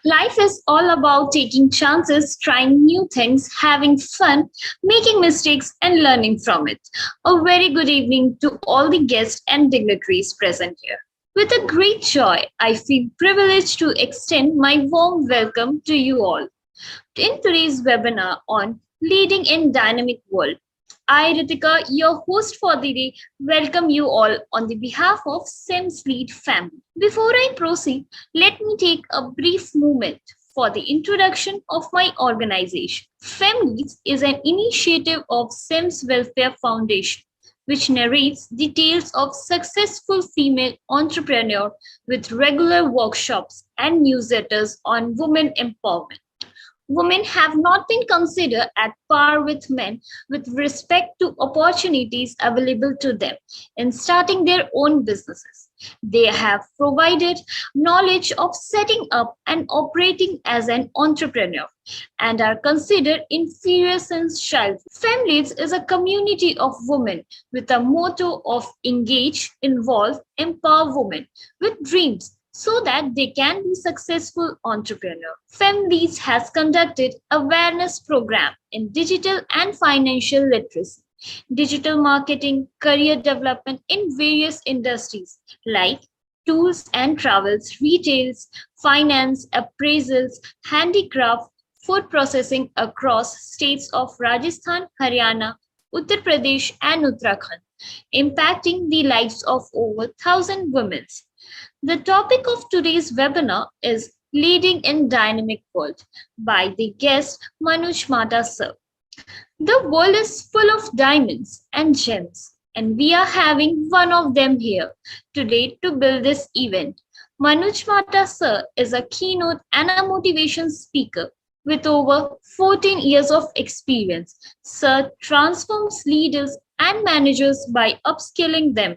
Life is all about taking chances, trying new things, having fun, making mistakes, and learning from it. A very good evening to all the guests and dignitaries present here. With a great joy, I feel privileged to extend my warm welcome to you all. In today's webinar on Leading in Dynamic World, I, Ritika, your host for the day, welcome you all on the behalf of Sims Lead family. Before I proceed, let me take a brief moment for the introduction of my organization. Femleads is an initiative of Sims Welfare Foundation which narrates the tales of successful female entrepreneurs with regular workshops and newsletters on women empowerment. Women have not been considered at par with men with respect to opportunities available to them in starting their own businesses. They have provided knowledge of setting up and operating as an entrepreneur and are considered inferior since childhood. Families is a community of women with a motto of engage, involve, empower women with dreams so that they can be successful entrepreneurs. Femleads has conducted awareness program in digital and financial literacy, digital marketing, career development in various industries like tools and travels, retails, finance, appraisals, handicraft, food processing across states of Rajasthan, Haryana, Uttar Pradesh, and Uttarakhand, impacting the lives of over 1,000 women. The topic of today's webinar is Leading in Dynamic World by the guest Manoj Mata sir. The world is full of diamonds and gems, and we are having one of them here today to build this event. Manoj Mata sir is a keynote and a motivation speaker with over 14 years of experience. Sir transforms leaders and managers by upskilling them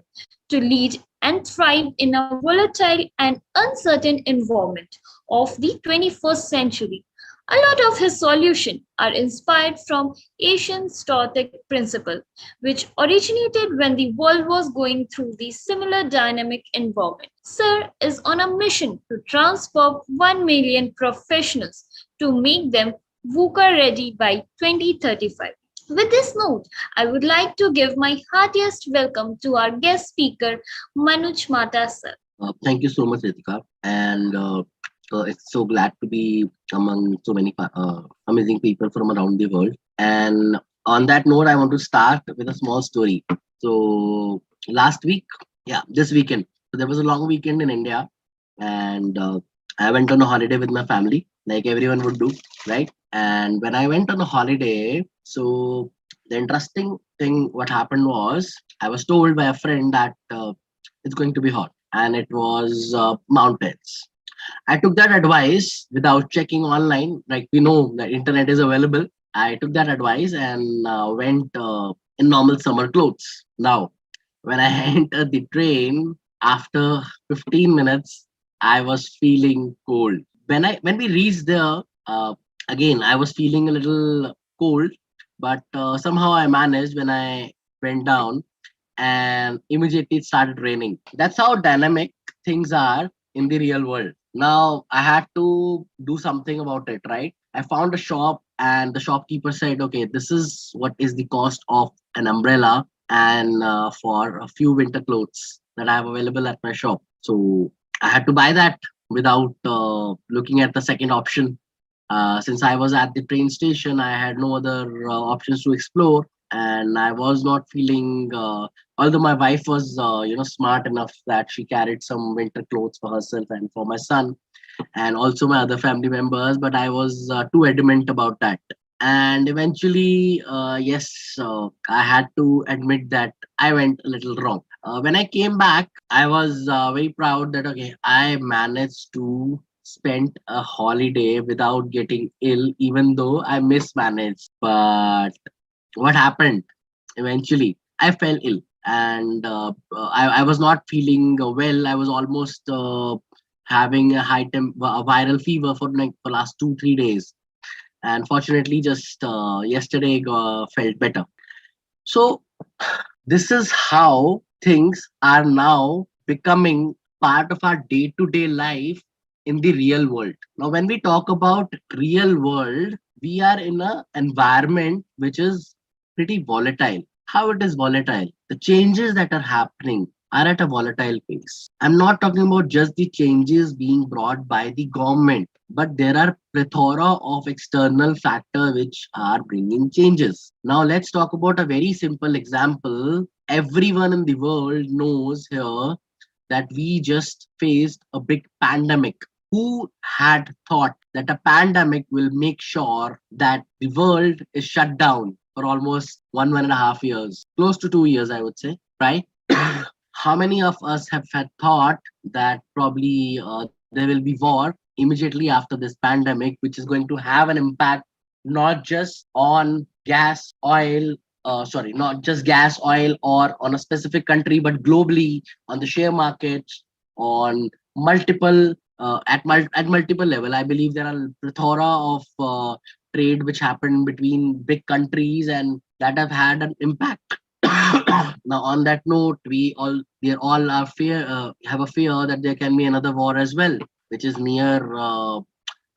to lead and thrive in a volatile and uncertain environment of the 21st century. A lot of his solutions are inspired from Asian Stoic principle, which originated when the world was going through the similar dynamic environment. Sir is on a mission to transform 1 million professionals to make them VUCA ready by 2035. With this note, I would like to give my heartiest welcome to our guest speaker, Manoj Mata sir. Thank you so much, Ritika. And it's so glad to be among so many amazing people from around the world. And on that note, I want to start with a small story. So this weekend, so there was a long weekend in India, and I went on a holiday with my family, like everyone would do, right? And when I went on a holiday, so the interesting thing, what happened was, I was told by a friend that it's going to be hot, and it was mountains. I took that advice without checking online. Like we know that internet is available. I took that advice and went in normal summer clothes. Now, when I entered the train, after 15 minutes, I was feeling cold. When we reached there, again I was feeling a little cold, but somehow I managed when I went down, and immediately it started raining. That's how dynamic things are in the real world. Now I had to do something about it, right? I found a shop, and the shopkeeper said, okay, this is what is the cost of an umbrella and for a few winter clothes that I have available at my shop. So I had to buy that without looking at the second option. Since I was at the train station, I had no other options to explore, and I was not feeling. Although my wife was, smart enough that she carried some winter clothes for herself and for my son, and also my other family members, but I was too adamant about that. And eventually, yes, I had to admit that I went a little wrong. When I came back, I was very proud that, okay, I managed to spend a holiday without getting ill, even though I mismanaged. But what happened? Eventually, I fell ill, and I was not feeling well. I was almost having a a viral fever for like the last 2 3 days, and fortunately, just yesterday felt better. So this is how things are now becoming part of our day-to-day life, in the real world. Now, when we talk about real world, we are in an environment which is pretty volatile. How it is volatile? The changes that are happening are at a volatile pace. I'm not talking about just the changes being brought by the government, but there are plethora of external factors which are bringing changes. Now, let's talk about a very simple example. Everyone in the world knows here that we just faced a big pandemic. Who had thought that a pandemic will make sure that the world is shut down for almost 1.5 years, close to 2 years, I would say, right? How many of us have had thought that probably there will be war immediately after this pandemic, which is going to have an impact not just on gas, oil, not just gas, oil, or on a specific country, but globally on the share markets, on multiple at multiple level. I believe there are plethora of trade which happen between big countries and that have had an impact. Now, on that note, we all are fear have a fear that there can be another war as well, which is near,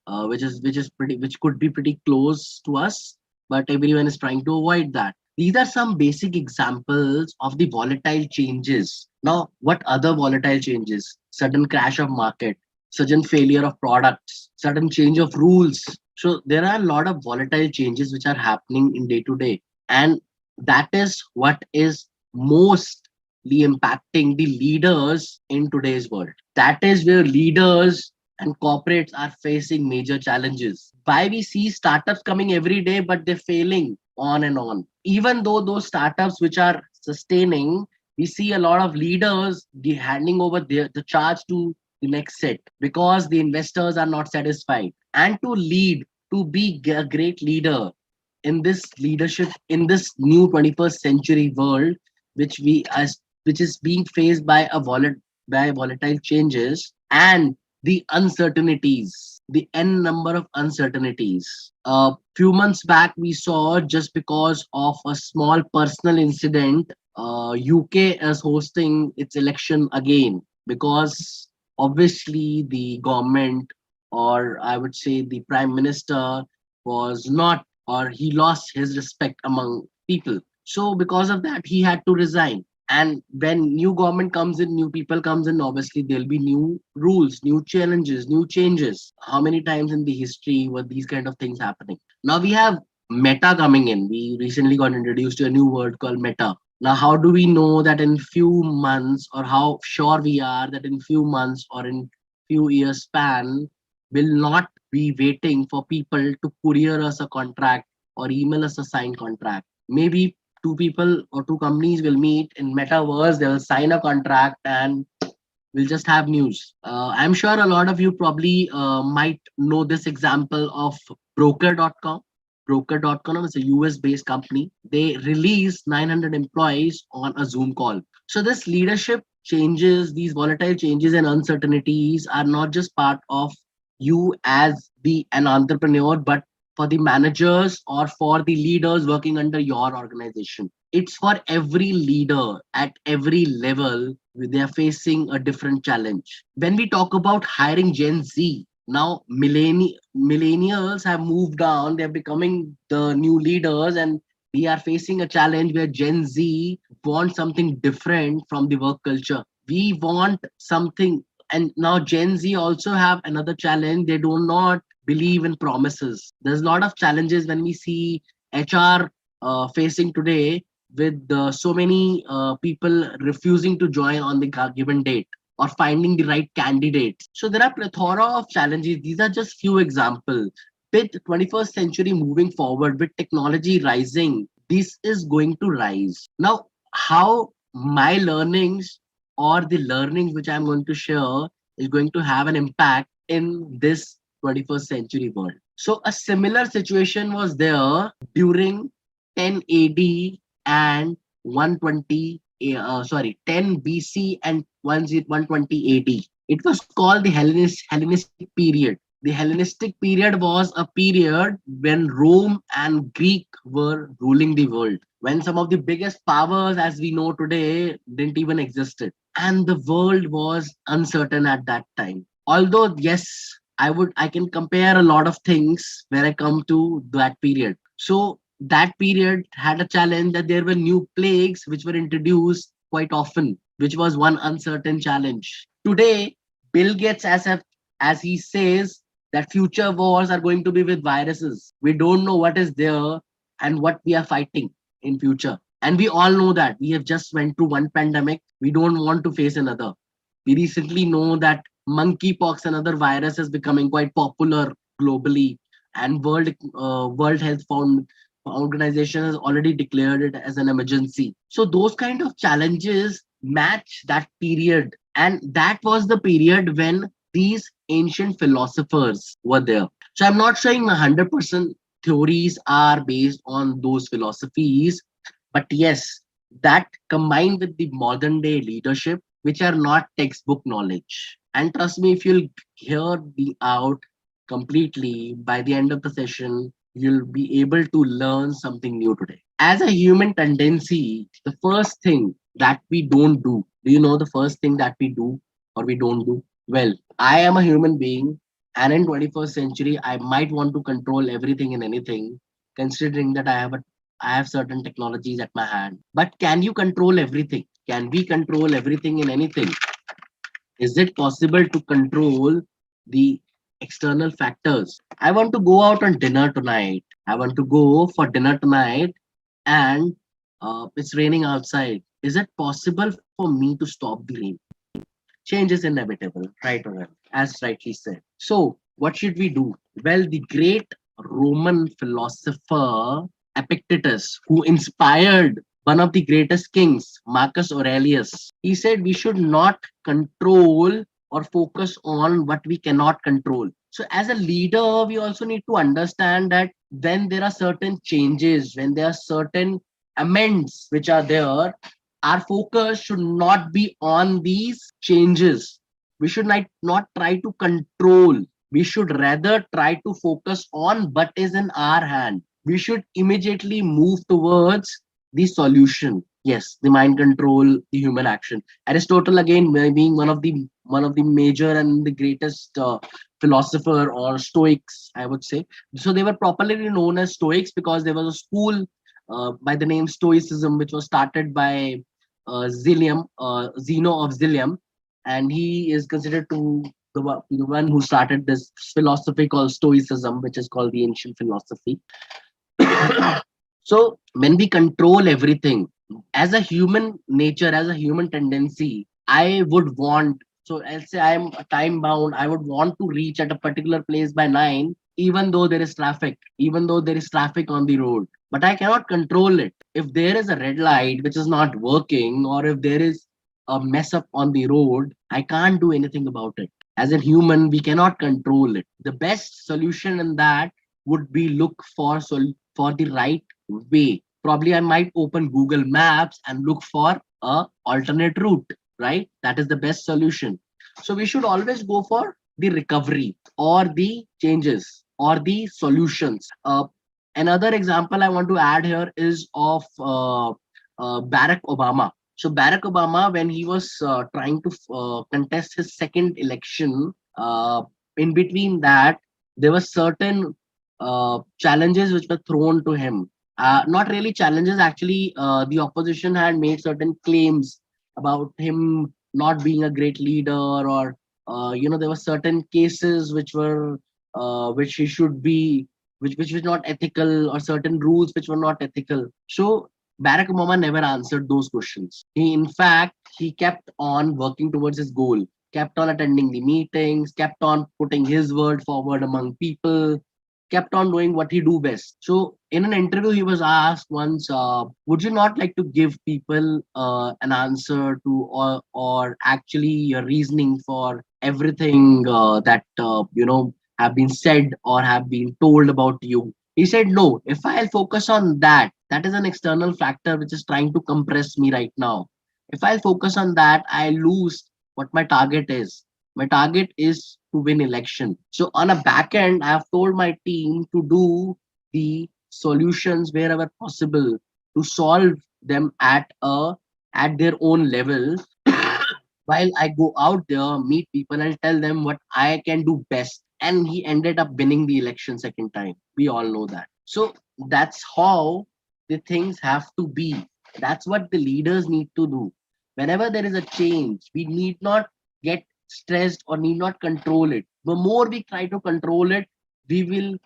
which could be pretty close to us, but everyone is trying to avoid that. These are some basic examples of the volatile changes. Now, what other volatile changes? Sudden crash of market, sudden failure of products, sudden change of rules. So there are a lot of volatile changes which are happening in day to day, and that is what is mostly impacting the leaders in today's world. That is where leaders and corporates are facing major challenges. Why we see startups coming every day, but they're failing on and on. Even though those startups which are sustaining, we see a lot of leaders handing over the charge to the next set because the investors are not satisfied. And to lead, to be a great leader in this leadership, in this new 21st century world, which we as which is being faced by volatile changes and the uncertainties, the n number of uncertainties. A few months back, we saw just because of a small personal incident, UK is hosting its election again because obviously the government, or I would say the prime minister, was not, or he lost his respect among people. So because of that, he had to resign. And when new government comes in, new people comes in, obviously there'll be new rules, new challenges, new changes. How many times in the history were these kind of things happening? Now we have meta coming in. We recently got introduced to a new word called meta. Now, how do we know that in few months, or how sure we are that in few months or in few years span, will not be waiting for people to courier us a contract or email us a signed contract? Maybe two people or two companies will meet in metaverse, they will sign a contract, and we'll just have news. I'm sure a lot of you probably might know this example of broker.com. Broker.com is a US based company. They release 900 employees on a Zoom call. So, this leadership changes, these volatile changes and uncertainties are not just part of you as an entrepreneur, but for the managers or for the leaders working under your organization. It's for every leader at every level. They are facing a different challenge. When we talk about hiring Gen Z, now millennials have moved on. They're becoming the new leaders, and we are facing a challenge where Gen Z wants something different from the work culture. We want something, and now Gen Z also have another challenge. They do not believe in promises. There's a lot of challenges when we see HR facing today with so many people refusing to join on the given date or finding the right candidates. So there are plethora of challenges. These are just few examples. With 21st century moving forward, with technology rising, this is going to rise. Now, how my learnings or the learnings which I'm going to share is going to have an impact in this 21st century world. So a similar situation was there during 10 AD and 10 BC and 120 AD. It was called the Hellenistic period. The Hellenistic period was a period when Rome and Greek were ruling the world, when some of the biggest powers as we know today didn't even existed. And the world was uncertain at that time. Although yes, I can compare a lot of things when I come to that period. So that period had a challenge that there were new plagues which were introduced quite often, which was one uncertain challenge. Today, Bill Gates, as he says, that future wars are going to be with viruses. We don't know what is there and what we are fighting in future, and we all know that we have just went through one pandemic. We don't want to face another. We recently know that monkeypox, another virus, is becoming quite popular globally, and World Health Organization has already declared it as an emergency. So those kind of challenges match that period, and that was the period when these ancient philosophers were there. So I'm not saying 100% theories are based on those philosophies, but yes, that combined with the modern day leadership, which are not textbook knowledge. And trust me, if you'll hear me out completely, by the end of the session, you'll be able to learn something new today. As a human tendency, the first thing that we don't do you know the first thing that we do or we don't do? Well, I am a human being, and in 21st century, I might want to control everything and anything, considering that I have certain technologies at my hand. But can you control everything? Can we control everything in anything? Is it possible to control the external factors? I want to go out on dinner tonight. I want to go for dinner tonight, and it's raining outside. Is it possible for me to stop the rain? Change is inevitable, right or wrong, as rightly said. So, what should we do? Well, the great Roman philosopher Epictetus, who inspired one of the greatest kings, Marcus Aurelius, he said we should not control or focus on what we cannot control. So, as a leader, we also need to understand that when there are certain changes, when there are certain amends which are there, our focus should not be on these changes. We should not try to control. We should rather try to focus on what is in our hand. We should immediately move towards the solution. Yes, the mind control, the human action. Aristotle, again, being one of the major and the greatest philosopher or Stoics, I would say. So they were properly known as Stoics because there was a school by the name Stoicism, which was started by Zeno of Zilium, and he is considered to the one who started this philosophy called Stoicism, which is called the ancient philosophy. So when we control everything, as a human nature, as a human tendency, I would want. So I'll say I'm time bound. I would want to reach at a particular place by 9, even though there is traffic, even though there is traffic on the road. But I cannot control it. If there is a red light which is not working, or if there is a mess up on the road, I can't do anything about it. As a human, we cannot control it. The best solution in that would be look for the right way. Probably I might open Google Maps and look for a alternate route, right? That is the best solution. So we should always go for the recovery or the changes or the solutions. Another example I want to add here is of Barack Obama. So Barack Obama, when he was trying to contest his second election, in between that, there were certain challenges which were thrown to him. Not really challenges, actually. The opposition had made certain claims about him not being a great leader, or there were certain cases which he should be, which was not ethical, or certain rules which were not ethical. So Barack Obama never answered those questions. In fact, he kept on working towards his goal, kept on attending the meetings, kept on putting his word forward among people, kept on doing what he do best. So in an interview, he was asked once, "Would you not like to give people an answer to, or actually your reasoning for everything that have been said or have been told about you?" He said, "No. If I'll focus on that, that is an external factor which is trying to compress me right now. If I'll focus on that, I lose what my target is. My target is to win election. So on a back end, I have told my team to do the solutions wherever possible, to solve them at their own level, while I go out there, meet people and tell them what I can do best. And he ended up winning the election second time. We all know that. So that's how the things have to be. That's what the leaders need to do. Whenever there is a change, we need not get stressed or need not control it. The more we try to control it, we will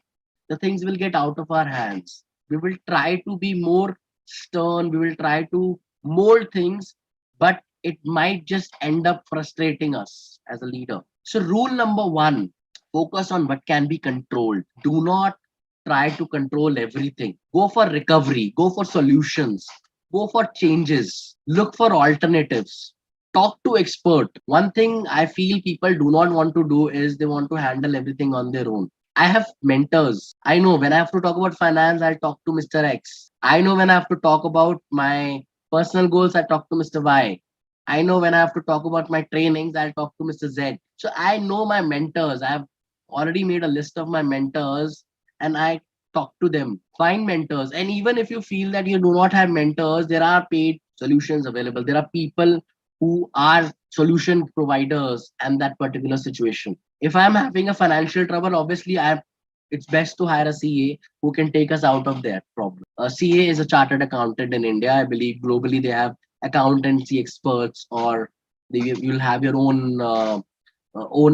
the things will get out of our hands. We will try to be more stern, we will try to mold things, but it might just end up frustrating us as a leader. So, rule number one, focus on what can be controlled. Do not try to control everything. Go for recovery, go for solutions, go for changes, look for alternatives. Talk to expert. One thing I feel people do not want to do is they want to handle everything on their own. I have mentors. I know when I have to talk about finance, I'll talk to Mr. X. I know when I have to talk about my personal goals, I talk to Mr. Y. I know when I have to talk about my trainings, I'll talk to Mr. Z. So I know my mentors. I have already made a list of my mentors and I talk to them. Find mentors. And even if you feel that you do not have mentors, there are paid solutions available. There are people who are solution providers and that particular situation. If I'm having a financial trouble, obviously it's best to hire a CA who can take us out of that problem. A CA is a chartered accountant in India. I believe globally they have accountancy experts, or you'll have your own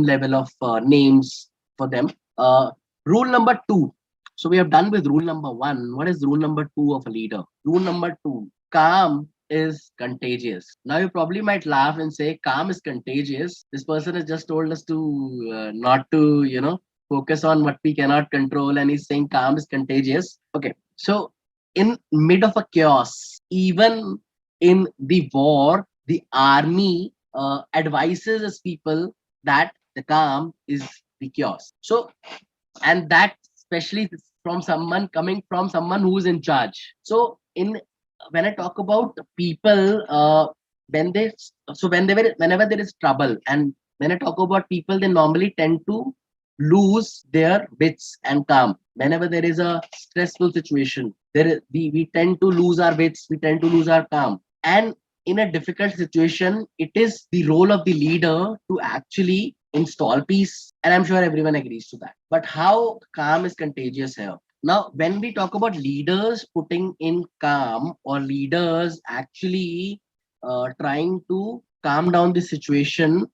level of names for them. Rule number two. So we have done with rule number one. What is rule number two of a leader? Rule number two: calm is contagious. Now you probably might laugh and say, calm is contagious. This person has just told us to not to, focus on what we cannot control, and he's saying calm is contagious. Okay, so in mid of a chaos, even in the war, the army advises its people that the calm is the chaos. So, and that especially from someone coming from someone who is in charge. So, in when I talk about people, when they so when they were whenever there is trouble, and when I talk about people, they normally tend to lose their wits and calm. Whenever there is a stressful situation, we tend to lose our wits, we tend to lose our calm. And in a difficult situation, it is the role of the leader to actually install peace. And I'm sure everyone agrees to that. But how calm is contagious here? Now, when we talk about leaders putting in calm, or leaders actually trying to calm down the situation,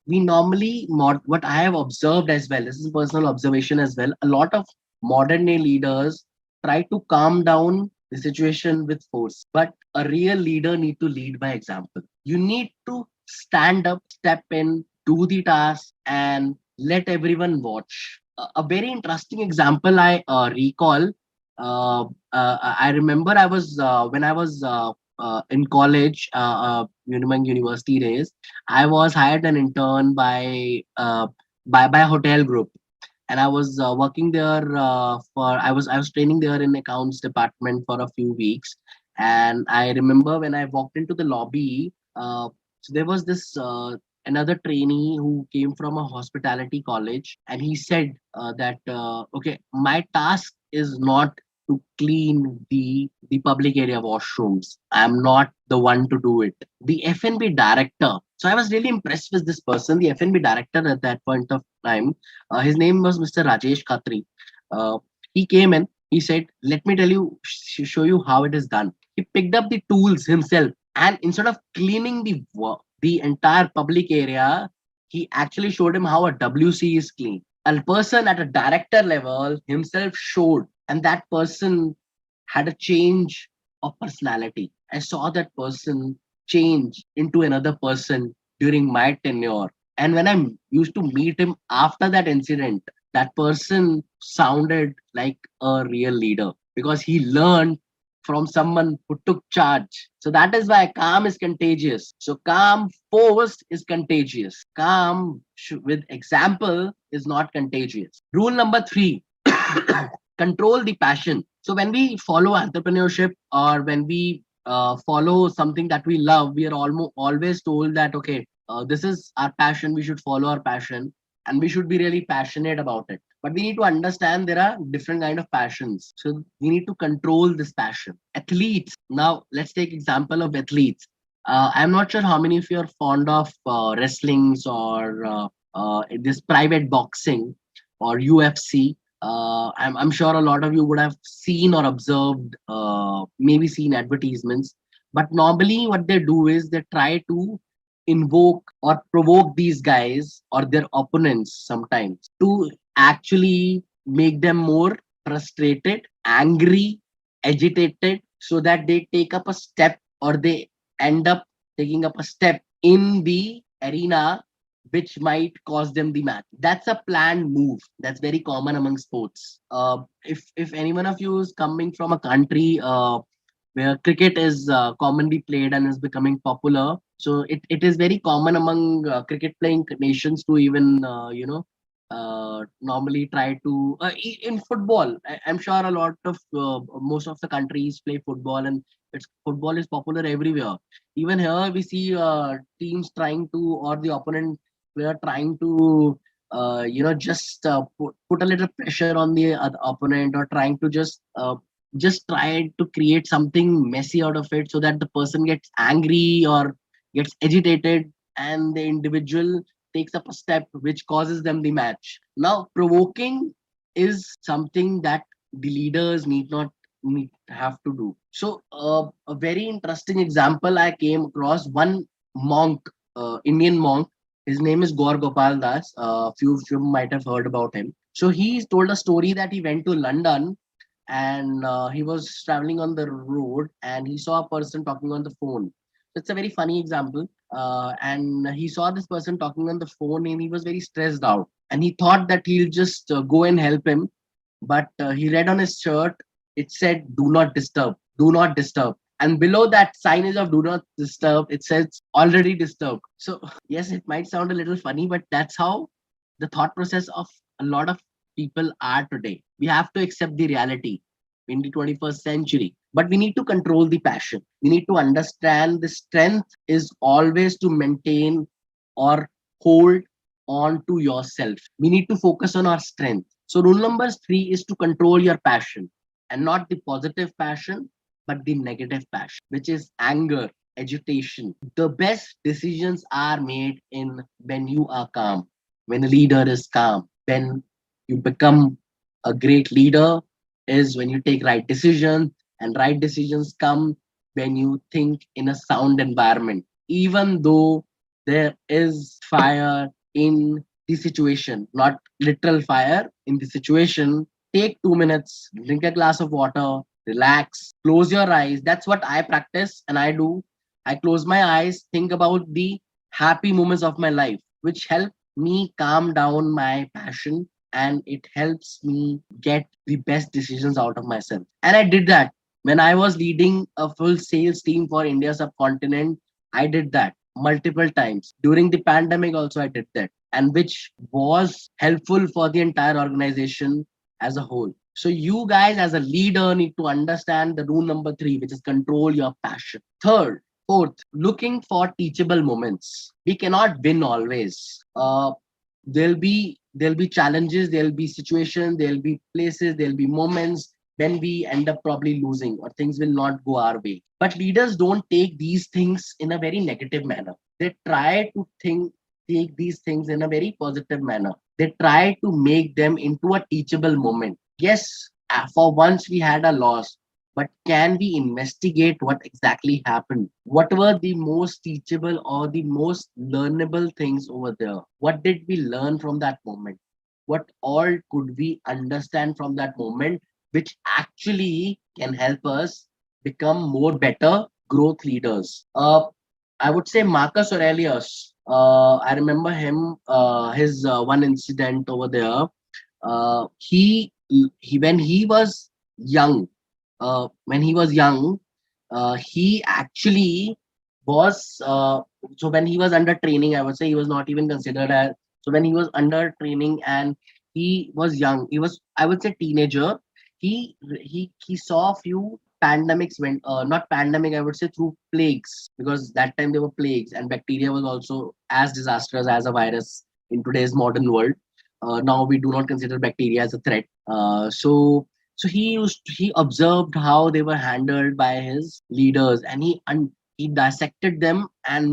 we normally, what I have observed as well, this is personal observation as well, a lot of modern day leaders try to calm down the situation with force. But a real leader need to lead by example. You need to stand up, step in, do the task, and let everyone watch. A very interesting example I recall. I remember I was when I was in college, among university days. I was hired an intern by a hotel group, and I was working there for I was training there in accounts department for a few weeks. And I remember when I walked into the lobby, so there was this another trainee who came from a hospitality college, and he said that okay, my task is not to clean the public area washrooms. I'm not the one to do it. The F&B director. So I was really impressed with this person. The F&B director at that point of time, his name was Mr. Rajesh Khatri. He came in. He said, "Let me tell you, show you how it is done." He picked up the tools himself, and instead of cleaning the entire public area, he actually showed him how a WC is cleaned. A person at a director level himself showed, and that person had a change of personality. I saw that person change into another person during my tenure. And when I used to meet him after that incident, that person sounded like a real leader because he learned from someone who took charge. So that is why calm is contagious. So calm forced is contagious. Calm with example is not contagious. Rule number three: control the passion. So when we follow entrepreneurship, or when we follow something that we love, we are almost always told that okay, this is our passion. We should follow our passion, and we should be really passionate about it. But we need to understand there are different kind of passions. So we need to control this passion. Athletes. Now let's take example of athletes. I'm not sure how many of you are fond of wrestlings or this private boxing or UFC. I'm sure a lot of you would have seen or observed, maybe seen advertisements. But normally, what they do is they try to invoke or provoke these guys or their opponents sometimes to actually make them more frustrated, angry, agitated, so that they take up a step or they end up taking up a step in the arena which might cost them the match. That's a planned move. That's very common among sports. If any one of you is coming from a country where cricket is commonly played and is becoming popular, so it is very common among cricket playing nations to even normally try to in football. I'm sure a lot of most of the countries play football, and football is popular everywhere. Even here, we see teams trying to, or the opponent player trying to, just put a little pressure on the other opponent, or trying to just try to create something messy out of it, so that the person gets angry or gets agitated, and the individual takes up a step which causes them the match. Now, provoking is something that the leaders need have to do. So, a very interesting example I came across, one monk, Indian monk. His name is Gaur Gopal Das. Few of you might have heard about him. So he told a story that he went to London, and he was traveling on the road and he saw a person talking on the phone. It's a very funny example. And he saw this person talking on the phone and he was very stressed out. And he thought that he'll just go and help him. But he read on his shirt, it said, "Do not disturb, do not disturb." And below that signage of "Do not disturb," it says, "Already disturbed." So, yes, it might sound a little funny, but that's how the thought process of a lot of people are today. We have to accept the reality in the 21st century, but we need to control the passion. We need to understand the strength is always to maintain or hold on to yourself. We need to focus on our strength. So, rule number three is to control your passion, and not the positive passion, but the negative passion, which is anger, agitation. The best decisions are made in when you are calm, when a leader is calm, when you become a great leader is when you take right decisions, and right decisions come when you think in a sound environment. Even though there is fire in the situation, not literal fire in the situation, take 2 minutes, drink a glass of water, relax, close your eyes. That's what I practice and I do. I close my eyes, think about the happy moments of my life, which help me calm down my passion, and it helps me get the best decisions out of myself. And I did that when I was leading a full sales team for India subcontinent. I did that multiple times during the pandemic. Also, I did that, and which was helpful for the entire organization as a whole. So you guys as a leader need to understand the rule number three, which is control your passion. Third, fourth, looking for teachable moments. We cannot win always. There'll be challenges, there'll be situations, there'll be places, there'll be moments when we end up probably losing or things will not go our way. But leaders don't take these things in a very negative manner. They try to take these things in a very positive manner. They try to make them into a teachable moment. Yes, for once we had a loss, but can we investigate what exactly happened? What were the most teachable or the most learnable things over there? What did we learn from that moment? What all could we understand from that moment, which actually can help us become more better growth leaders? I would say Marcus Aurelius. I remember him, his one incident over there. He when he was young, he actually was so when he was under training, I would say he was not even considered as, so when he was under training and he was young, he was, I would say, teenager. He saw a few pandemics, when not pandemic, I would say, through plagues, because that time there were plagues and bacteria was also as disastrous as a virus in today's modern world. Now we do not consider bacteria as a threat. So he observed how they were handled by his leaders, and He dissected them and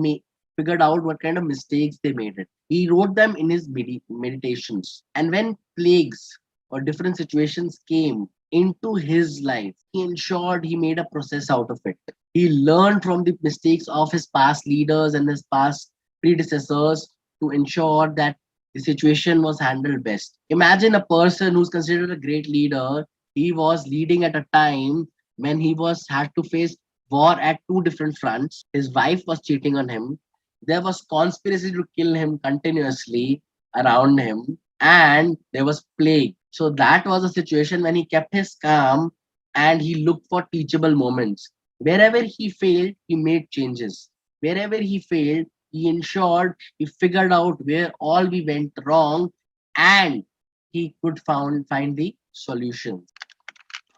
figured out what kind of mistakes they made it. He wrote them in his meditations. And when plagues or different situations came into his life, he ensured he made a process out of it. He learned from the mistakes of his past leaders and his past predecessors to ensure that the situation was handled best. Imagine a person who's considered a great leader. He was leading at a time when he was had to face war at two different fronts. His wife was cheating on him. There was conspiracy to kill him continuously around him, and there was plague. So that was a situation when he kept his calm and he looked for teachable moments. Wherever he failed, he made changes. Wherever he failed, he ensured he figured out where all we went wrong, and he could find the solutions.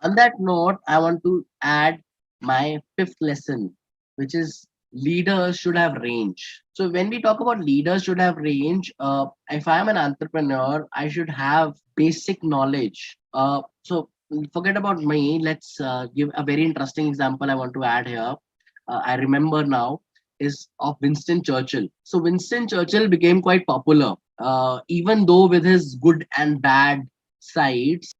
On that note, I want to add my fifth lesson, which is leaders should have range. So when we talk about leaders should have range, if I'm an entrepreneur, I should have basic knowledge. So forget about me. Let's give a very interesting example I want to add here. I remember now is of Winston Churchill. So Winston Churchill became quite popular, even though with his good and bad sides,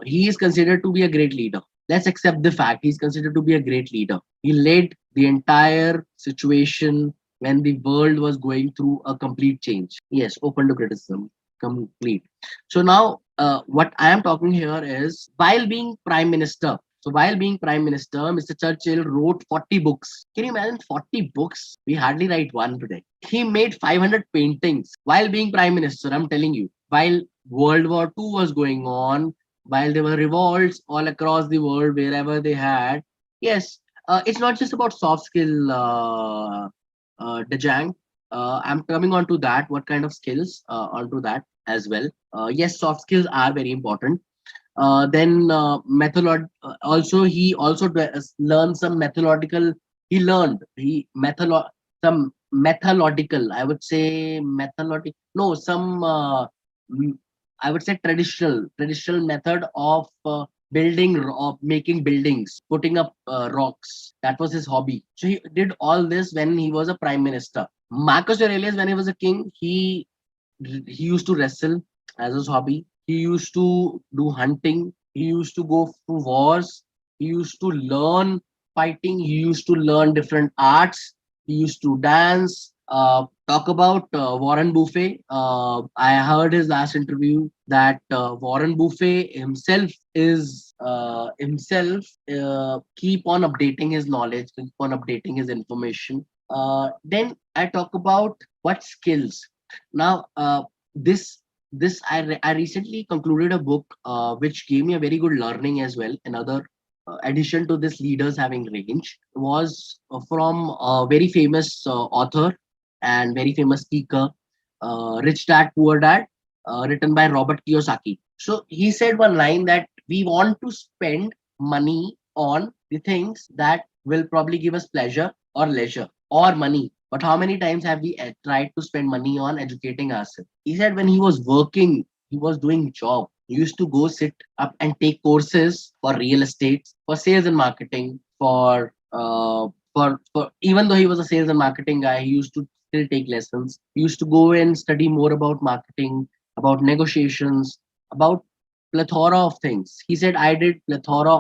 he is considered to be a great leader. Let's accept the fact he's considered to be a great leader. He led the entire situation when the world was going through a complete change. Yes, open to criticism, complete. So now, what I am talking here is while being prime minister. So while being prime minister, Mr. Churchill wrote 40 books. Can you imagine 40 books? We hardly write one today. He made 500 paintings while being prime minister. I'm telling you, while World War II was going on, while there were revolts all across the world, wherever they had. Yes, it's not just about soft skill, Dejang. I'm coming on to that. What kind of skills onto that as well? Yes, soft skills are very important. Then also he also learned some methodological. He learned he some methodological. I would say methodological. No, some I would say traditional method of of making buildings, putting up rocks. That was his hobby. So he did all this when he was a prime minister. Marcus Aurelius, when he was a king, he used to wrestle as his hobby. He used to do hunting. He used to go to wars. He used to learn fighting. He used to learn different arts. He used to dance. Talk about Warren Buffett. I heard his last interview that Warren Buffett himself keep on updating his knowledge, keep on updating his information. Then I talk about what skills. Now, I recently concluded a book which gave me a very good learning as well. Another addition to this leaders having range was from a very famous author and very famous speaker, Rich Dad Poor Dad, written by Robert Kiyosaki. So he said one line that we want to spend money on the things that will probably give us pleasure or leisure or money. But how many times have we tried to spend money on educating ourselves? He said when he was working, he was doing job. He used to go sit up and take courses for real estate, for sales and marketing, for even though he was a sales and marketing guy, he used to still take lessons. He used to go and study more about marketing, about negotiations, about plethora of things. He said I did plethora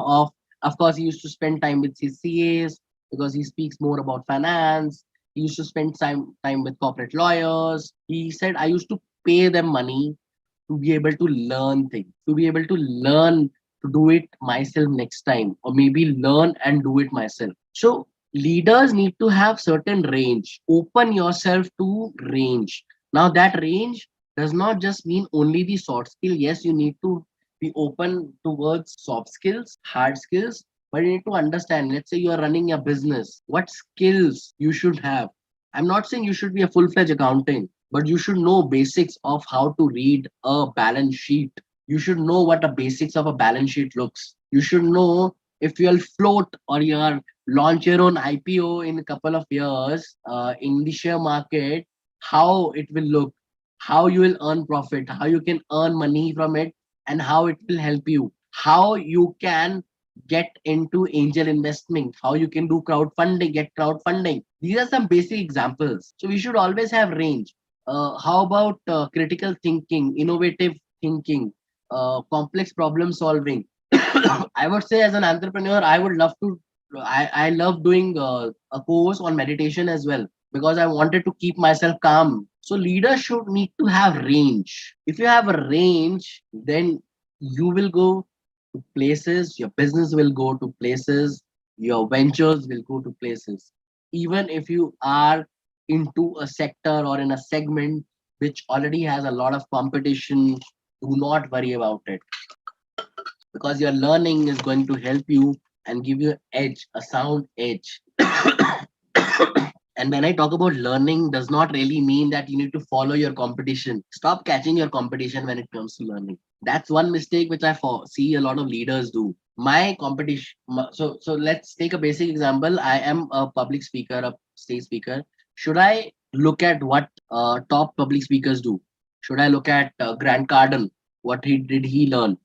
of course he used to spend time with his CAs because he speaks more about finance. He used to spend time with corporate lawyers. He said, I used to pay them money to be able to learn things, to be able to learn to do it myself next time, or maybe learn and do it myself. So, leaders need to have certain range. Open yourself to range. Now, that range does not just mean only the soft skill. Yes, you need to be open towards soft skills, hard skills, but you need to understand, let's say you are running a business, what skills you should have. I'm not saying you should be a full-fledged accountant, but you should know basics of how to read a balance sheet. You should know what the basics of a balance sheet looks. You should know if you'll float or you'll launch your own IPO in a couple of years in the share market, how it will look, how you will earn profit, how you can earn money from it, and how it will help you, how you can get into angel investment, how you can do crowdfunding, get crowdfunding. These are some basic examples. So we should always have range. How about critical thinking, innovative thinking, complex problem solving? I would say as an entrepreneur, I would love to. I love doing a course on meditation as well because I wanted to keep myself calm. So leaders should need to have range. If you have a range, then you will go to places, your business will go to places, your ventures will go to places. Even if you are into a sector or in a segment which already has a lot of competition, do not worry about it because your learning is going to help you and give you edge, a sound edge. And when I talk about learning, does not really mean that you need to follow your competition. Stop catching your competition when it comes to learning. That's one mistake which see a lot of leaders do. My competition. So let's take a basic example. I am a public speaker, a stage speaker. Should I look at what top public speakers do? Should I look at Grant Cardone? What he did he learn?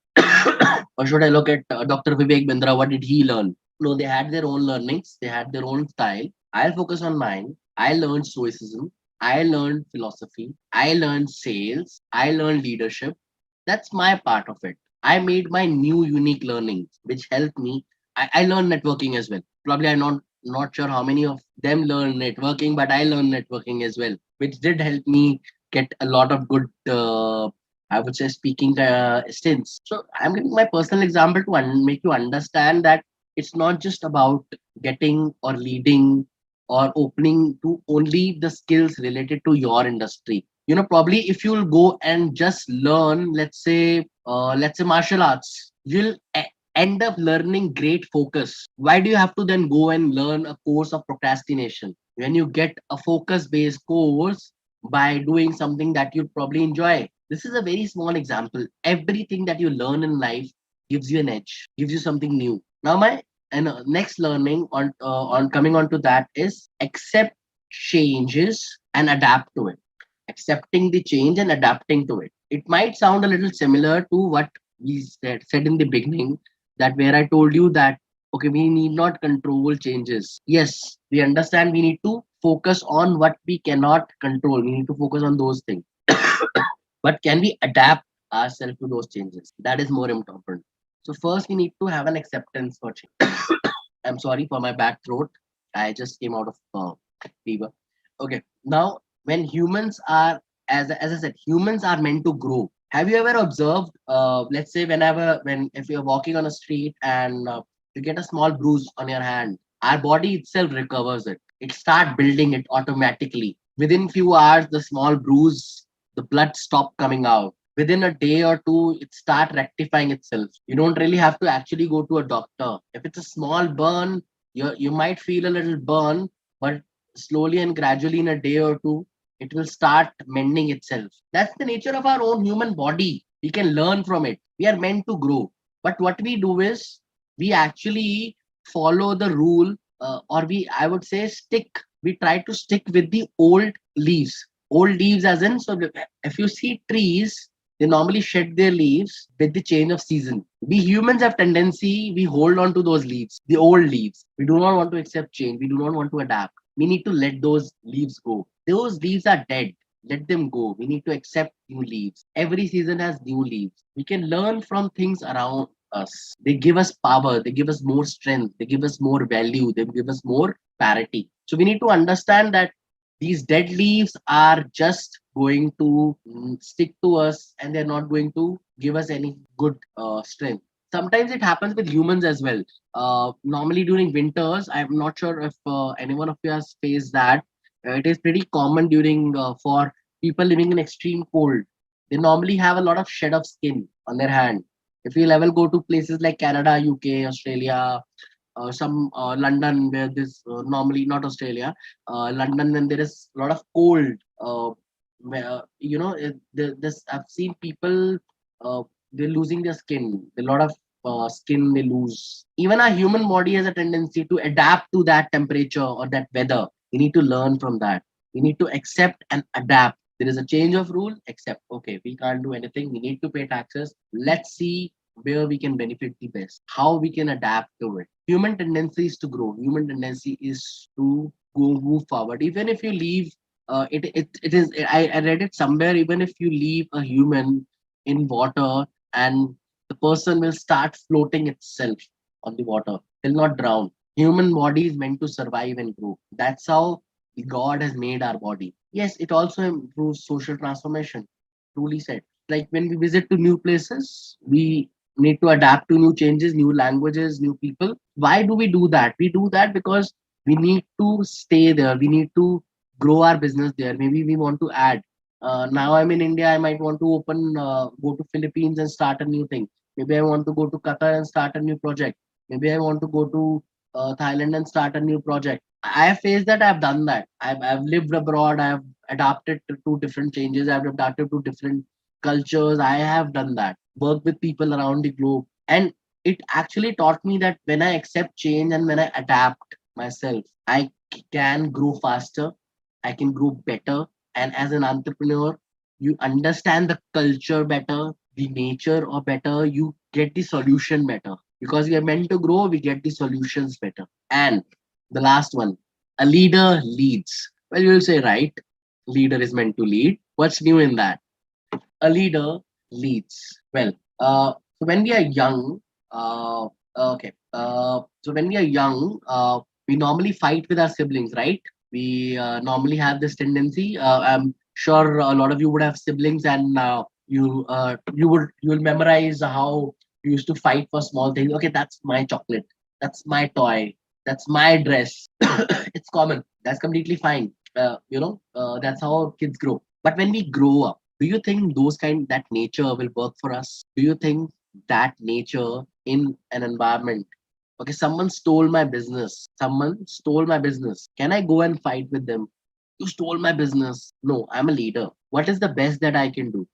Or should I look at Dr. Vivek Bindra? What did he learn? No, they had their own learnings. They had their own style. I'll focus on mine. I learned stoicism. I learned philosophy. I learned sales. I learned leadership. That's my part of it. I made my new unique learnings, which helped me. I learned networking as well. Probably I'm not sure how many of them learn networking, but I learned networking as well, which did help me get a lot of good, I would say, speaking stints. So I'm giving my personal example to make you understand that it's not just about getting or leading or opening to only the skills related to your industry. Probably if you'll go and just learn, let's say martial arts, you'll end up learning great focus. Why do you have to then go and learn a course of procrastination when you get a focus based course by doing something that you probably enjoy? This is a very small example. Everything that you learn in life gives you an edge, gives you something new. Now my and next learning on coming on to that is accept changes and adapt to it. Accepting the change and adapting to it. It might sound a little similar to what we said in the beginning, that where I told you that okay, we need not control changes. Yes, we understand we need to focus on what we cannot control. We need to focus on those things. But can we adapt ourselves to those changes? That is more important. So first we need to have an acceptance for change. I'm sorry for my back throat. I just came out of fever. Okay. Now, when humans are, as I said, humans are meant to grow. Have you ever observed, let's say, if you're walking on a street and you get a small bruise on your hand, our body itself recovers it. It start building it automatically. Within few hours, the small bruise, the blood stop coming out. Within a day or two, it start rectifying itself. You don't really have to actually go to a doctor. If it's a small burn, you might feel a little burn, but slowly and gradually in a day or two, it will start mending itself. That's the nature of our own human body. We can learn from it. We are meant to grow. But what we do is we actually follow the rule, or I would say, we try to stick with the old leaves. Old leaves, as in, so if you see trees, they normally shed their leaves with the change of season. We humans have tendency, we hold on to those leaves, the old leaves. We do not want to accept change. We do not want to adapt. We need to let those leaves go. Those leaves are dead. Let them go. We need to accept new leaves. Every season has new leaves. We can learn from things around us. They give us power. They give us more strength. They give us more value. They give us more parity. So we need to understand that these dead leaves are just going to stick to us and they're not going to give us any good strength. Sometimes it happens with humans as well. Normally during winters, I'm not sure if any one of you has faced that. It is pretty common during for people living in extreme cold. They normally have a lot of shed of skin on their hand. If you'll ever go to places like Canada, UK, Australia, some London, where this normally not Australia, London, and there is a lot of cold. Where, this I've seen people they're losing their skin. A lot of skin they lose. Even our human body has a tendency to adapt to that temperature or that weather. We need to learn from that. We need to accept and adapt. There is a change of rule. Accept. Okay, we can't do anything. We need to pay taxes. Let's see where we can benefit the best, how we can adapt to it. Human tendency is to grow. Human tendency is to go move forward. Even if you leave, it is. I read it somewhere. Even if you leave a human in water, and the person will start floating itself on the water, will not drown. Human body is meant to survive and grow. That's how God has made our body. Yes, it also improves social transformation. Truly said. Like when we visit to new places, we need to adapt to new changes, new languages, new people. Why do we do that? We do that because we need to stay there. We need to grow our business there. Maybe we want to add. Now I'm in India. I might want to go to Philippines and start a new thing. Maybe I want to go to Qatar and start a new project. Maybe I want to go to Thailand and start a new project. I have faced that. I've done that. I've lived abroad. I've adapted to different changes. I've adapted to different cultures. I have done that. Worked with people around the globe. And it actually taught me that when I accept change and when I adapt myself, I can grow faster. I can grow better. And as an entrepreneur, you understand the culture better, the nature or better, you get the solution better. Because we are meant to grow, we get the solutions better. And the last one, a leader leads. Well, you'll say, right, leader is meant to lead. What's new in that? A leader leads. Well, so when we are young, so when we are young, we normally fight with our siblings, right? We normally have this tendency. I'm sure a lot of you would have siblings, and you will memorize how you used to fight for small things. Okay, that's my chocolate. That's my toy. That's my dress. It's common. That's completely fine. That's how kids grow. But when we grow up, do you think that nature will work for us? Do you think that nature in an environment? Okay, someone stole my business. Someone stole my business. Can I go and fight with them? You stole my business. No, I'm a leader. What is the best that I can do?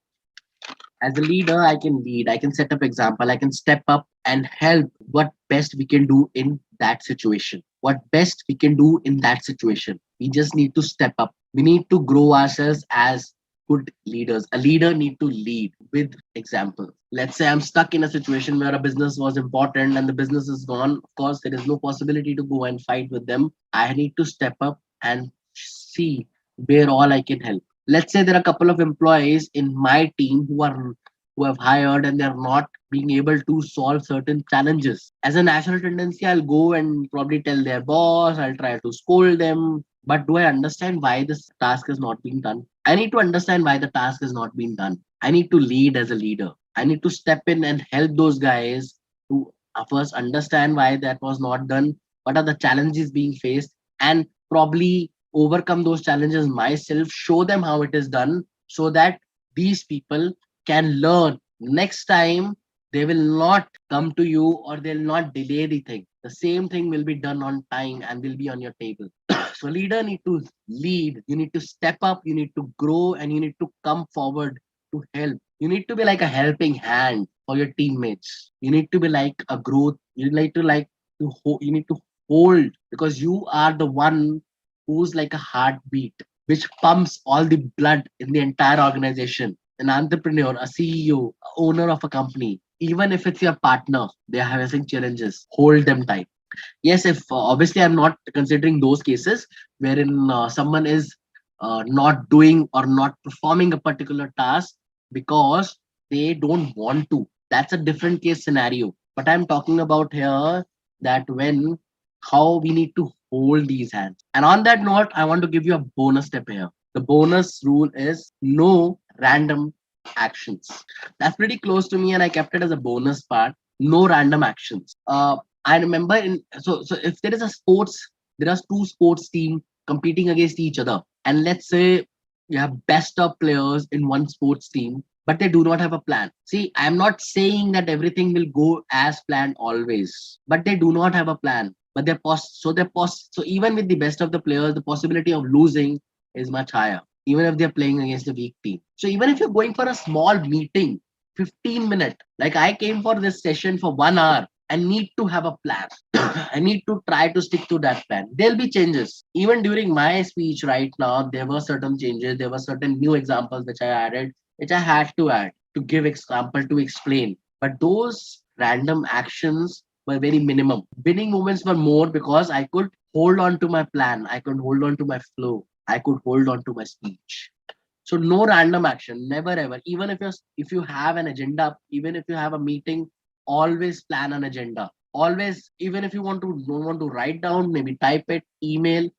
As a leader, I can lead. I can set up example. I can step up and help what best we can do in that situation. What best we can do in that situation. We just need to step up. We need to grow ourselves as good leaders. A leader need to lead with example. Let's say I'm stuck in a situation where a business was important and the business is gone. Of course, there is no possibility to go and fight with them. I need to step up and see where all I can help. Let's say there are a couple of employees in my team who have hired and they're not being able to solve certain challenges. As a natural tendency, I'll go and probably tell their boss, I'll try to scold them. But do I understand why this task is not being done? I need to understand why the task is not being done. I need to lead as a leader. I need to step in and help those guys to first understand why that was not done, what are the challenges being faced, and probably overcome those challenges myself, show them how it is done so that these people can learn. Next time, they will not come to you or they'll not delay the thing. The same thing will be done on time and will be on your table. So leader need to lead. You need to step up. You need to grow and you need to come forward to help. You need to be like a helping hand for your teammates. You need to be like a growth. You like to you need to hold because you are the one who's like a heartbeat, which pumps all the blood in the entire organization. An entrepreneur, a CEO, owner of a company, even if it's your partner, they are having challenges. Hold them tight. Yes, if obviously I'm not considering those cases wherein someone is not doing or not performing a particular task because they don't want to. That's a different case scenario. But I'm talking about here that when how we need to hold these hands. And on that note, I want to give you a bonus step here. The bonus rule is no random actions. That's pretty close to me, and I kept it as a bonus part. No random actions. I remember so if there is a sports, there are two sports team competing against each other, and let's say you have best of players in one sports team, but they do not have a plan. See, I'm not saying that everything will go as planned always, but they do not have a plan. But so even with the best of the players, the possibility of losing is much higher, even if they're playing against a weak team. So even if you're going for a small meeting, 15 minute, like I came for this session for 1 hour, I need to have a plan. I need to try to stick to that plan. There'll be changes. Even during my speech right now, there were certain changes. There were certain new examples which I added, which I had to add to give example to explain. But those random actions were very minimum. Winning moments were more because I could hold on to my plan, I could hold on to my flow, I could hold on to my speech. So no random action, never ever. Even if you have an agenda, even if you have a meeting, always plan an agenda. Always, even if you don't want to write down, maybe type it, email,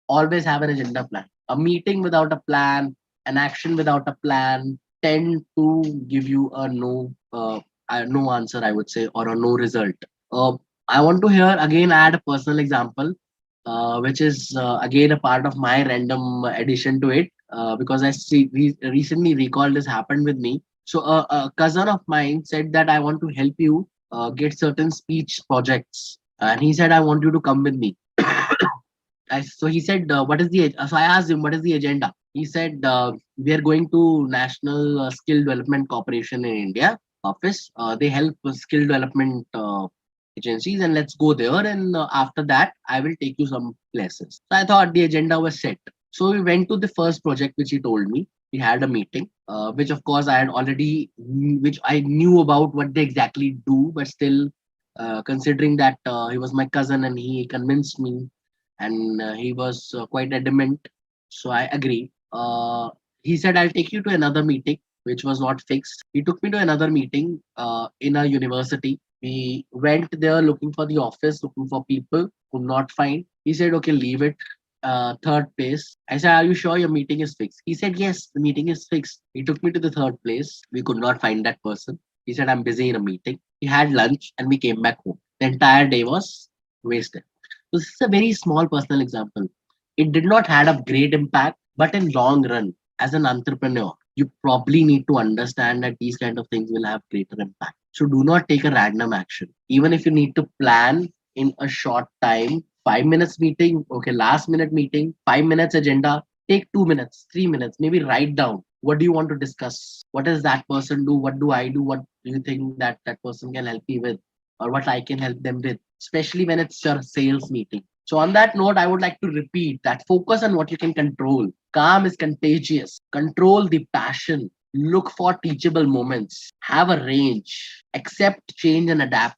always have an agenda plan. A meeting without a plan, an action without a plan tend to give you a no answer, I would say, or a no result. Uh, I want to here again add a personal example, which is again a part of my random addition to it, because I recently recalled this happened with me. So a cousin of mine said that I want to help you get certain speech projects, and he said I want you to come with me. So he said, "What is the?" So I asked him, "What is the agenda?" He said, "We are going to National Skill Development Corporation in India office. They help with skill development agencies, and let's go there. And after that, I will take you some places." So I thought the agenda was set. So we went to the first project which he told me. We had a meeting, which of course I had already, which I knew about what they exactly do, but still, considering that he was my cousin and he convinced me, and he was quite adamant. So I agree. He said, "I'll take you to another meeting," which was not fixed. He took me to another meeting in a university. We went there looking for the office, looking for people, could not find. He said, "Okay, leave it." Third place. I said, "Are you sure your meeting is fixed?" He said, "Yes, the meeting is fixed." He took me to the third place. We could not find that person. He said, "I'm busy in a meeting." He had lunch and we came back home. The entire day was wasted. So this is a very small personal example. It did not had a great impact, but in long run, as an entrepreneur, you probably need to understand that these kind of things will have greater impact. So do not take a random action. Even if you need to plan in a short time, 5 minutes meeting, okay, last minute meeting, 5 minutes agenda, take 2 minutes, 3 minutes, maybe write down. What do you want to discuss? What does that person do? What do I do? What do you think that that person can help me with? Or what I can help them with, especially when it's your sales meeting. So, on that note, I would like to repeat that focus on what you can control. Calm is contagious. Control the passion. Look for teachable moments. Have a range. Accept change and adapt.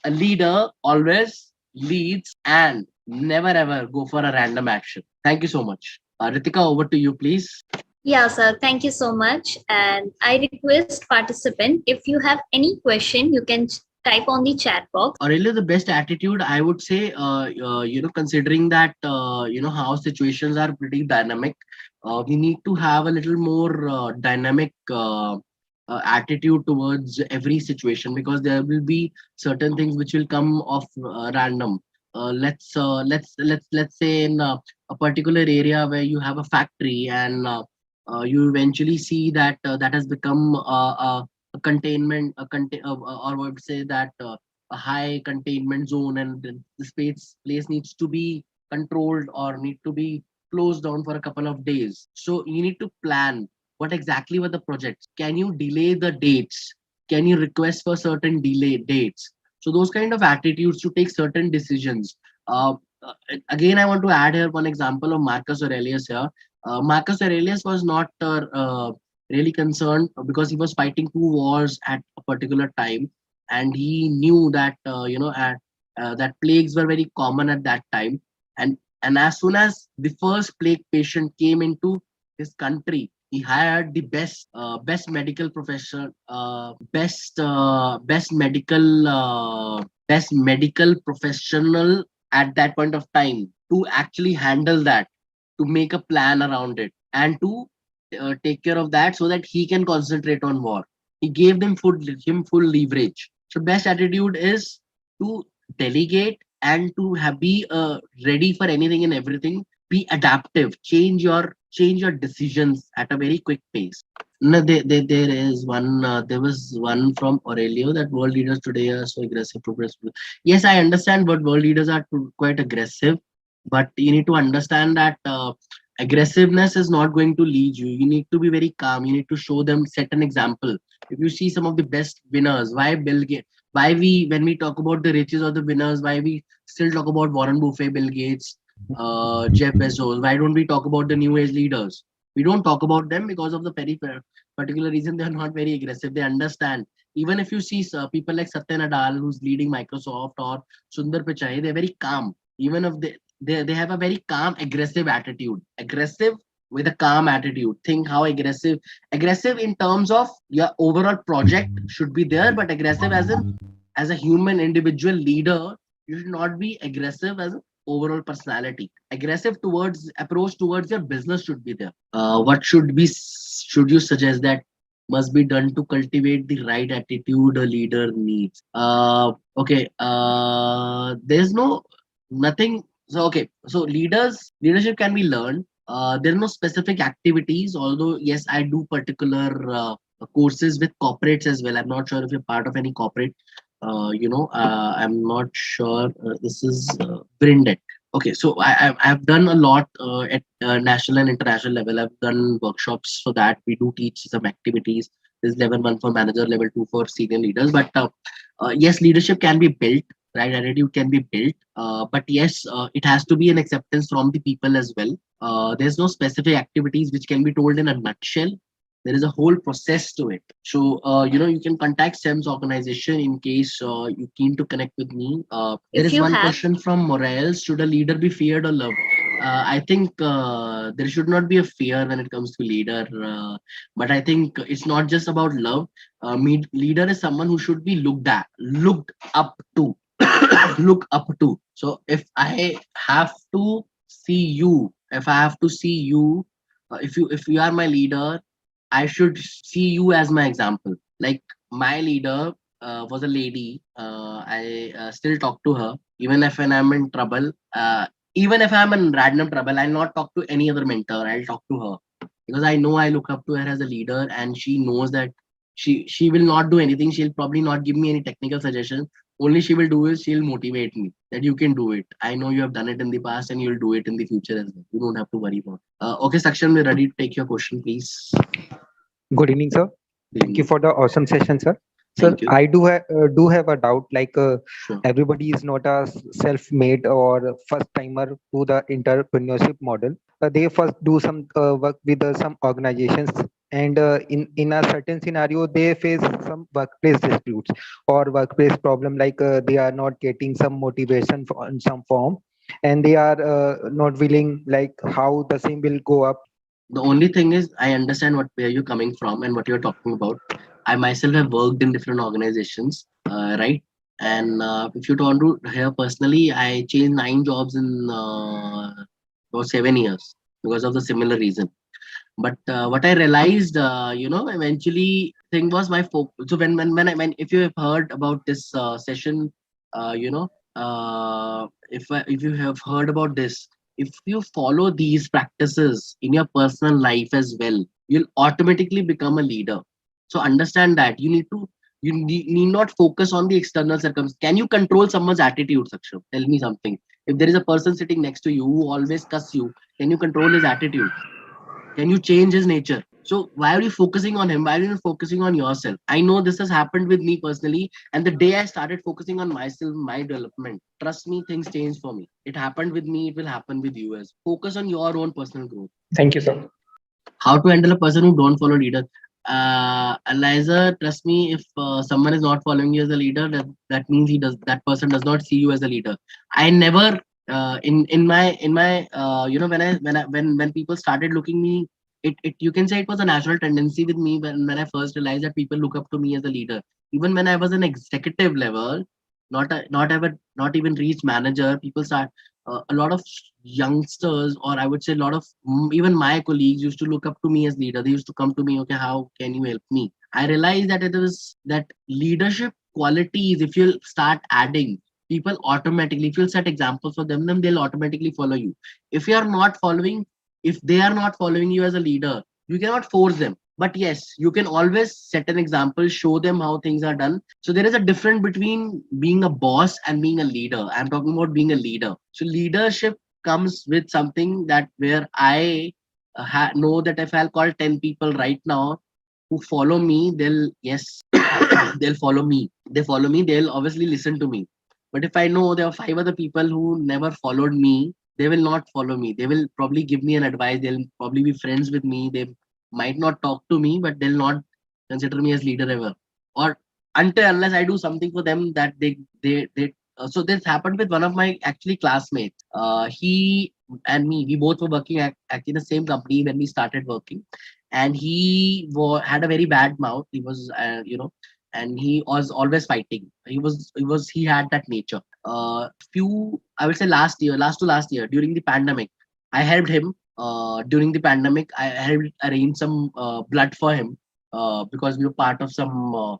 A leader always leads and never ever go for a random action. Thank you so much. Ritika, over to you, please. Yeah, sir. Thank you so much. And I request participant, if you have any question, you can type on the chat box. Really, the best attitude, I would say, considering that, how situations are pretty dynamic, we need to have a little more dynamic attitude towards every situation, because there will be certain things which will come off random. Let's say in a particular area where you have a factory, and you eventually see that that has become a containment, or I would say that a high containment zone, and the place needs to be controlled or need to be closed down for a couple of days. So you need to plan what exactly were the projects. Can you delay the dates? Can you request for certain delay dates? So those kind of attitudes to take certain decisions. Again, I want to add here one example of Marcus Aurelius here. Marcus Aurelius was not really concerned because he was fighting two wars at a particular time, and he knew that that plagues were very common at that time, and as soon as the first plague patient came into his country, he hired the best medical professional, best medical professional at that point of time to actually handle that, to make a plan around it, and to take care of that so that he can concentrate on war. He gave him full leverage. So best attitude is to delegate and to be ready for anything and everything. Be adaptive. Change your decisions at a very quick pace. No, there is one. There was one from Aurelio that world leaders today are so aggressive. Progressive. Yes, I understand, but world leaders are quite aggressive. But you need to understand that aggressiveness is not going to lead you. You need to be very calm. You need to show them, set an example. If you see some of the best winners, why Bill Gates? Why we, when we talk about the riches of the winners, why we still talk about Warren Buffett, Bill Gates, Jeff Bezos? Why don't we talk about the new age leaders? We don't talk about them because of the very particular reason. They are not very aggressive. They understand Even if you see people like Satya Nadal, who's leading Microsoft, or Sundar Pichai, they're very calm. Even if they have a very calm, aggressive attitude. Aggressive with a calm attitude. Think how aggressive in terms of your overall project should be there, but aggressive as a human individual leader, you should not be aggressive as an overall personality. Aggressive towards approach towards your business should be there. What should you suggest that must be done to cultivate the right attitude a leader needs? Okay. There's no nothing. So okay. So leadership can be learned. There are no specific activities. Although yes, I do particular courses with corporates as well. I'm not sure if you're part of any corporate. I'm not sure. This is Brindet. Okay, so I've done a lot at national and international level. I've done workshops for that. We do teach some activities. There's level 1 for manager, level 2 for senior leaders. But yes, leadership can be built. Right, attitude can be built. But yes, it has to be an acceptance from the people as well. There's no specific activities which can be told in a nutshell. There is a whole process to it. So you can contact SEM's organization in case you keen to connect with me. There If is you one have, question from Morales: should a leader be feared or loved? I think there should not be a fear when it comes to leader, but I think it's not just about love. Leader is someone who should be looked up to, look up to. So if I have to see you, if you are my leader, I should see you as my example. Like my leader was a lady. I still talk to her, even if when I'm in trouble. Even if I'm in random trouble, I'll not talk to any other mentor. I'll talk to her because I know I look up to her as a leader, and she knows that she will not do anything. She'll probably not give me any technical suggestions. Only she will do is she'll motivate me that you can do it. I know you have done it in the past, and you'll do it in the future as well. You don't have to worry about. Okay, Sakshan, we're ready to take your question, please. Good evening, sir. Thank you for the awesome session, sir. Sir, Thank you. I do have a doubt. Like Sure. everybody is not a self-made or first timer to the entrepreneurship model. They first do some work with some organizations, and in a certain scenario, they face some workplace disputes or workplace problem. Like they are not getting some motivation in some form, and they are not willing. Like how the same will go up. The only thing is, I understand where you're coming from and what you're talking about. I myself have worked in different organizations, right? And if you want to hear personally, I changed 9 jobs in about 7 years because of the similar reason. But what I realized, eventually thing was my focus. So when if you have heard about this session, if you have heard about this, if you follow these practices in your personal life as well, you'll automatically become a leader. So understand that you need not focus on the external circumstances. Can you control someone's attitude, Saksham? Tell me something. If there is a person sitting next to you who always cuss you, can you control his attitude? Can you change his nature? So why are you focusing on him? Why are you not focusing on yourself? I know this has happened with me personally. And the day I started focusing on myself, my development, trust me, things changed for me. It happened with me, it will happen with you as. Focus on your own personal growth. Thank you, sir. How to handle a person who don't follow leader? Eliza, trust me, if someone is not following you as a leader, that means that person does not see you as a leader. I never in my when people started looking me, it you can say it was a natural tendency with me when I first realized that people look up to me as a leader. Even when I was an executive level, not even reached manager, people start a lot of youngsters, or I would say a lot of even my colleagues used to look up to me as leader. They used to come to me, okay, how can you help me? I realized that it was that leadership qualities, if you'll start adding, people automatically, if you'll set examples for them, then they'll automatically follow you. If you are not following, if they are not following you as a leader, you cannot force them. But yes, you can always set an example, show them how things are done. So there is a difference between being a boss and being a leader. I'm talking about being a leader. So leadership comes with something that where I know that if I'll call 10 people right now who follow me, they'll, yes, they'll follow me. They follow me, they'll obviously listen to me. But if I know there are 5 other people who never followed me, they will not follow me. They will probably give me an advice. They'll probably be friends with me. They might not talk to me, but they'll not consider me as leader ever. Or until unless I do something for them that they so this happened with one of my actually classmates. He and me, we both were working actually in the same company when we started working, and had a very bad mouth. He was and he was always fighting. He had that nature. Few, I would say last year during the pandemic, I helped him. During the pandemic, I helped arrange some blood for him because we were part of some of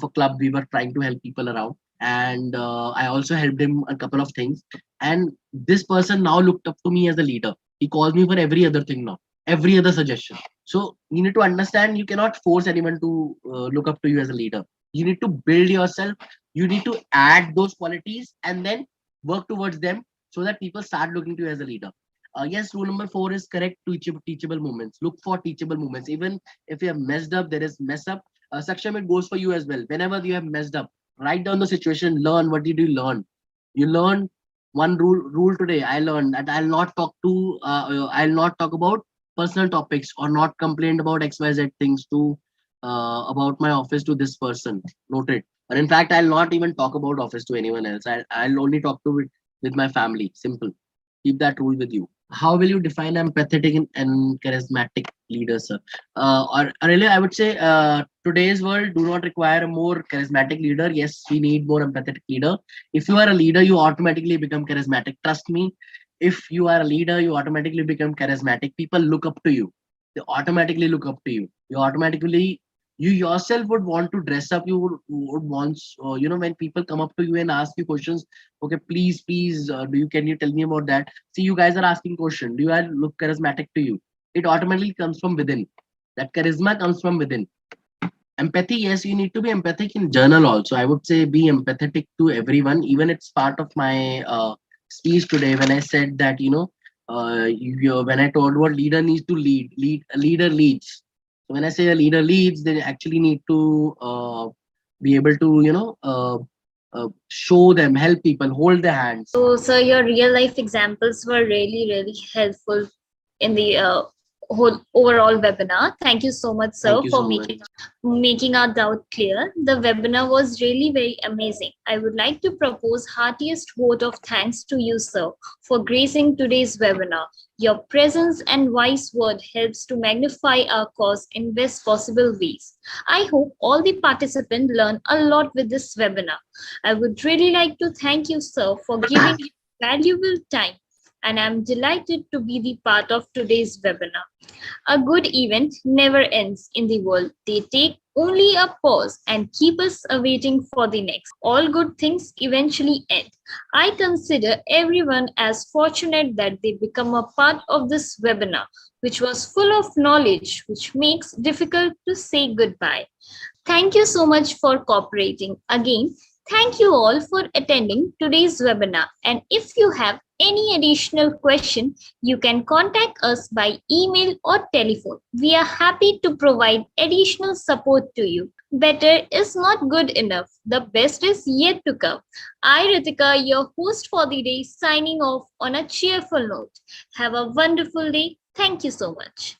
a club. We were trying to help people around, and I also helped him a couple of things. And this person now looked up to me as a leader. He calls me for every other thing now, every other suggestion. So you need to understand, you cannot force anyone to look up to you as a leader. You need to build yourself. You need to add those qualities and then work towards them so that people start looking to you as a leader. Yes, rule number 4 is correct. Teachable moments. Look for teachable moments. Even if you have messed up, there is mess up. Saksham, it goes for you as well. Whenever you have messed up, write down the situation. Learn. What did you learn? You learn one rule today. I learned that I'll not talk about personal topics or not complain about XYZ things to about my office to this person. Noted. But in fact, I'll not even talk about office to anyone else. I'll only talk to it with my family. Simple. Keep that rule with you. How will you define empathetic and charismatic leader, sir? Or really, I would say today's world do not require a more charismatic leader. Yes, we need more empathetic leader. If you are a leader, you automatically become charismatic. Trust me. If you are a leader, you automatically become charismatic. People look up to you. They automatically look up to you. You yourself would want to dress up. You would want, when people come up to you and ask you questions. Okay, please, can you tell me about that? See, you guys are asking question. Do I look charismatic to you? It automatically comes from within. That charisma comes from within. Empathy, yes, you need to be empathic in journal also. I would say be empathetic to everyone. Even it's part of my speech today when I said that, when I told what leader needs to lead, a leader leads. So when I say a leader leads, they actually need to be able to, show them, help people, hold their hands. So, sir, your real life examples were really, really helpful in the whole overall webinar. Thank you so much, sir, Thank you for so much. making our doubt clear. The webinar was really very amazing. I would like to propose heartiest vote of thanks to you, sir, for gracing today's webinar. Your presence and wise word helps to magnify our cause in best possible ways. I hope all the participants learn a lot with this webinar. I would really like to thank you, sir, for giving your valuable time, and I'm delighted to be the part of today's webinar. A good event never ends in the world. They take only a pause and keep us awaiting for the next. All good things eventually end. I consider everyone as fortunate that they become a part of this webinar, which was full of knowledge, which makes difficult to say goodbye. Thank you so much for cooperating. Again, thank you all for attending today's webinar. And if you have any additional question, you can contact us by email or telephone. We are happy to provide additional support to you. Better is not good enough. The best is yet to come. I, Ritika, your host for the day, signing off on a cheerful note. Have a wonderful day. Thank you so much.